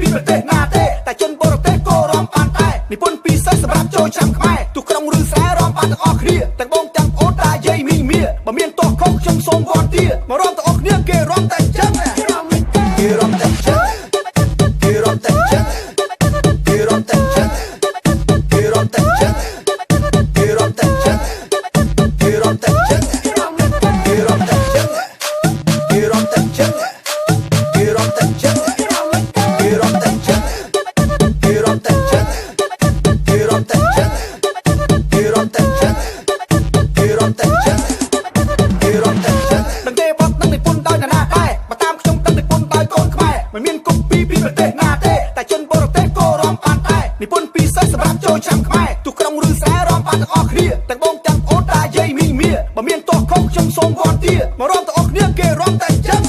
ពីប្រទេសណាទេតែជនបរទេសក៏រំបានដែរនិពន្ធពិសេសសម្រាប់ចូលឆ្នាំខ្មែរទូក្រុងឬស្រែរំបានទាំងអស់គ្នាទាំងបងទាំងអូនតាយាយមីងមៀបើមានទោះខុសខ្ញុំសូមវល់ទាមករំទាំងអស់គ្នាគេរំតែចឹងគេរំតែចឹងគេរំតែចឹងគេរំតែចឹងគេរំតែចឹងគេរំតែចឹងគេរំតែចឹងគេរំតែចឹងគេរំតែចឹងគេរំតែចឹងគេរំតែចឹងគេរំតែចឹងគេរំតែចឹងគេរំតែចឹងគេរំតែចឹងគេរំតែចឹងដឹងទេបត់នឹងនិពន្ធដោយណាដែរបើតាមខ្ញុំដឹងនិពន្ធដោយកូនខ្មែរមិនមានកុំពីប្រទេសណាទេតែជនបរទេសក៏រំបានដែរនិពន្ធពិសេសសម្រាប់ចូលឆ្នាំខ្មែរទូក្រុងឬស្រែរំបានទាំងអស់គ្នាទាំងបងទាំងអូនតាយាយមីងមៀបើមានទោះខុសខ្ញុំសូមវល់ទាមករំទាំងអស់គ្នាគេរំតែចឹង